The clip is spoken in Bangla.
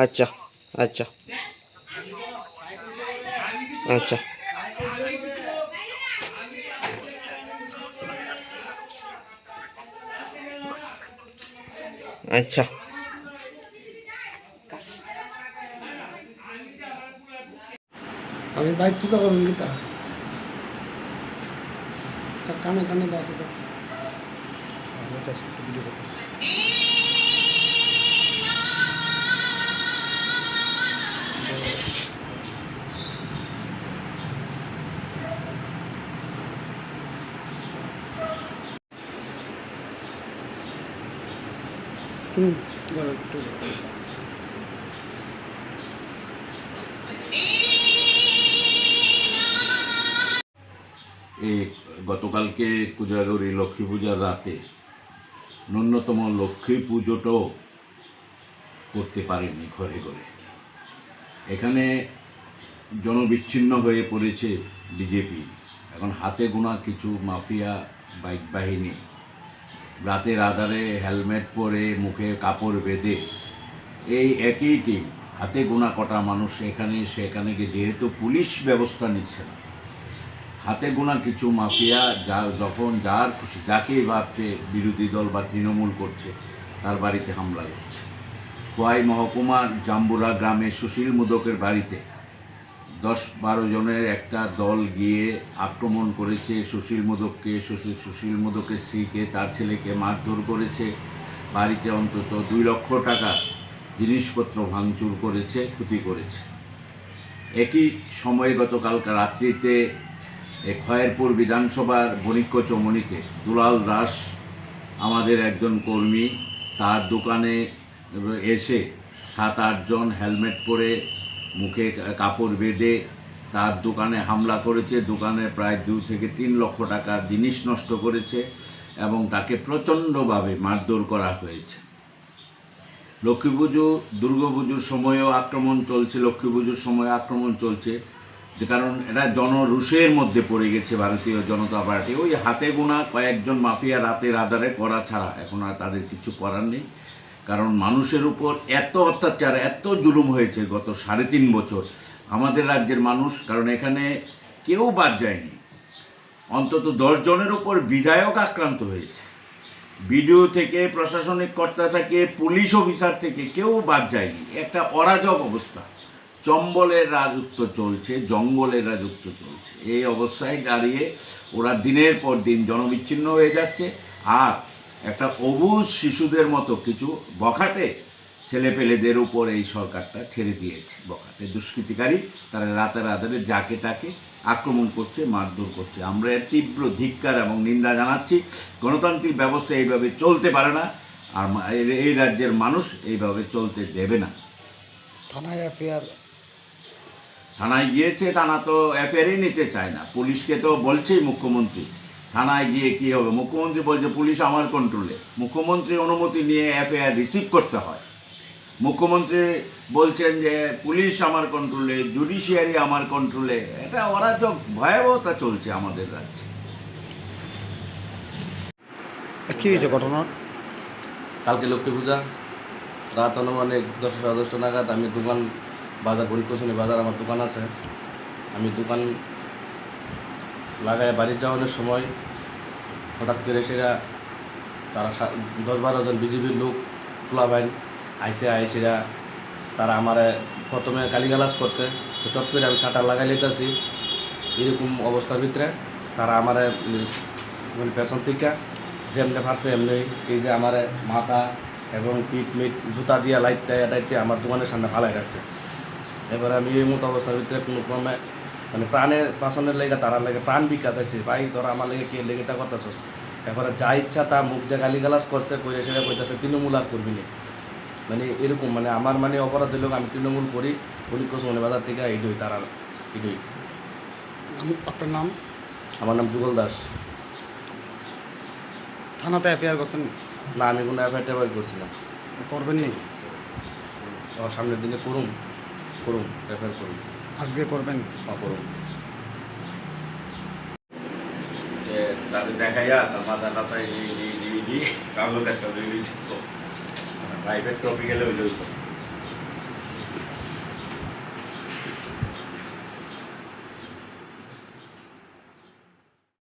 আচ্ছা আচ্ছা আচ্ছা আচ্ছা আমি বাইক পূজা করুন গীতা কানে কানে আছে তো একটু এই গতকালকে কোজাগরী লক্ষ্মী পূজার রাতে ন্যূনতম লক্ষ্মী পুজোটাও করতে পারেনি ঘরে ঘরে। এখানে জনবিচ্ছিন্ন হয়ে পড়েছে বিজেপি। এখন হাতে গোনা কিছু মাফিয়া বাইক বাহিনী রাতের আধারে হেলমেট পরে মুখে কাপড় বেঁধে এই একই টিম হাতে গোনা কটা মানুষ এখানে সেখানে গিয়ে, যেহেতু পুলিশ ব্যবস্থা নিচ্ছে না, হাতে গোনা কিছু মাফিয়া যখন যার খুশি যাকেই ভাবছে বিরোধী দল বা তৃণমূল করছে তার বাড়িতে হামলা করছে। খোয়াই মহকুমার জাম্বুরা গ্রামে সুশীল মোদকের বাড়িতে 10-12 জনের একটা দল গিয়ে আক্রমণ করেছে সুশীল মোদককে, সুশীল মোদকের স্ত্রীকে, তার ছেলেকে মারধর করেছে। বাড়িতে অন্তত 2 লক্ষ টাকা জিনিসপত্র ভাঙচুর করেছে, ক্ষতি করেছে। একই সময়ে গতকালকে রাত্রিতে খয়েরপুর বিধানসভার বণিক্য চৌমুহনীতে দুলাল দাস আমাদের একজন কর্মী, তার দোকানে এসে 7-8 জন হেলমেট পরে মুখে কাপড় বেঁধে তার দোকানে হামলা করেছে। দোকানে প্রায় 2 থেকে 3 লক্ষ টাকার জিনিস নষ্ট করেছে এবং তাকে প্রচণ্ডভাবে মারধর করা হয়েছে। লক্ষ্মী পুজো দুর্গা পুজোর সময়ও আক্রমণ চলছে, লক্ষ্মী পুজোর সময় আক্রমণ চলছে, কারণ এটা জনরোষের মধ্যে পড়ে গেছে ভারতীয় জনতা পার্টি। ওই হাতে গোনা কয়েকজন মাফিয়া রাতের আধারে করা ছাড়া এখন আর তাদের কিছু করার নেই। কারণ মানুষের উপর এত অত্যাচার, এত জুলুম হয়েছে গত 3.5 বছর আমাদের রাজ্যের মানুষ, কারণ এখানে কেউ বাদ যায়নি। অন্তত 10 জনের উপর বিধায়ক আক্রান্ত হয়েছে, বিডিও থেকে প্রশাসনিক কর্তা থেকে পুলিশ অফিসার থেকে কেউ বাদ যায়নি। একটা অরাজক অবস্থা, চম্বলের রাজত্ব চলছে, জঙ্গলের রাজত্ব চলছে। এই অবস্থায় দাঁড়িয়ে ওরা দিনের পর দিন জনবিচ্ছিন্ন হয়ে যাচ্ছে। আর একটা অবুঝ শিশুদের মতো কিছু বখাটে ছেলেপেলেদের উপর এই সরকারটা ছেড়ে দিয়েছে। বখাটে দুষ্কৃতিকারী তারা রাতের আধারে যাকে তাকে আক্রমণ করছে, মারধর করছে। আমরা এর তীব্র ধিক্কার এবং নিন্দা জানাচ্ছি। গণতান্ত্রিক ব্যবস্থা এইভাবে চলতে পারে না, আর এই রাজ্যের মানুষ এইভাবে চলতে দেবে না। থানায় গিয়েছে, থানা তো এফআইআরই নিতে চায় না। পুলিশকে তো বলছেই মুখ্যমন্ত্রী, থানায় গিয়ে কী হবে? মুখ্যমন্ত্রী বলছে পুলিশ আমার কন্ট্রোলে। মুখ্যমন্ত্রীর অনুমতি নিয়ে এফআইআর রিসিভ করতে হয়। মুখ্যমন্ত্রী বলছেন যে পুলিশ আমার কন্ট্রোলে, জুডিশিয়ারি আমার কন্ট্রোলে। এটা অরাজক ভয়াবহতা চলছে আমাদের রাজ্যে। কী হয়েছে ঘটনা? কালকে লক্ষ্মী পূজা রাত অনুমানিক 10:10 নাগাদ আমি দোকান বাজার বরিকোশনী বাজার আমার দোকান আছে, আমি দোকান লাগায় বাড়ি যাওয়ানোর সময় হঠাৎ করে সেরা তারা 10-12 জন বিজেপির লোক খোলাবাইন আইসেরা তারা আমার প্রথমে গালিগালাজ করছে। তো চট করে আমি শাটার লাগাই লেতেছি, এরকম অবস্থার ভিতরে তারা আমার মানে পেছন থেকে যেমনি ফারছে এমনি এই যে আমার মাথা এবং পিঠ মিট জুতা দিয়া লাইটে আমার দোকানের সামনে ফালাই রাখছে। এবার আমি এই মতো অবস্থার ভিতরে কোনো ক্রমে মানে প্রাণের বাসনের লেগে তারা লেগে প্রাণ বিকাশ আছে, ভাই তোরা আমার লেগে কে লেগে তা করতেছস। এবারে যা ইচ্ছা তা মুখ দিয়ে গালিগালাজ করছে, কইরে সেটা কইতেছে তৃণমূল আর করবি না, মানে এরকম মানে আমার মানে অপরাধ লোক আমি তৃণমূল করি বণিকোশনী বাজার থেকে এইডই তারা এইডই। আপনার নাম? আমার নাম যুগল দাস। থানাতে এফআইআর করছেন? না, আমি কোনো এফআইআর করছি না। করবেন নি? সামনের দিনে করুন এফআইআর করুন। আজকে করবেন? করুন। তাদের দেখাইয়া তার মাথা টাথায় কাগজ একটা প্রাইভেট ট্রপিক্যালে হইলে হইতো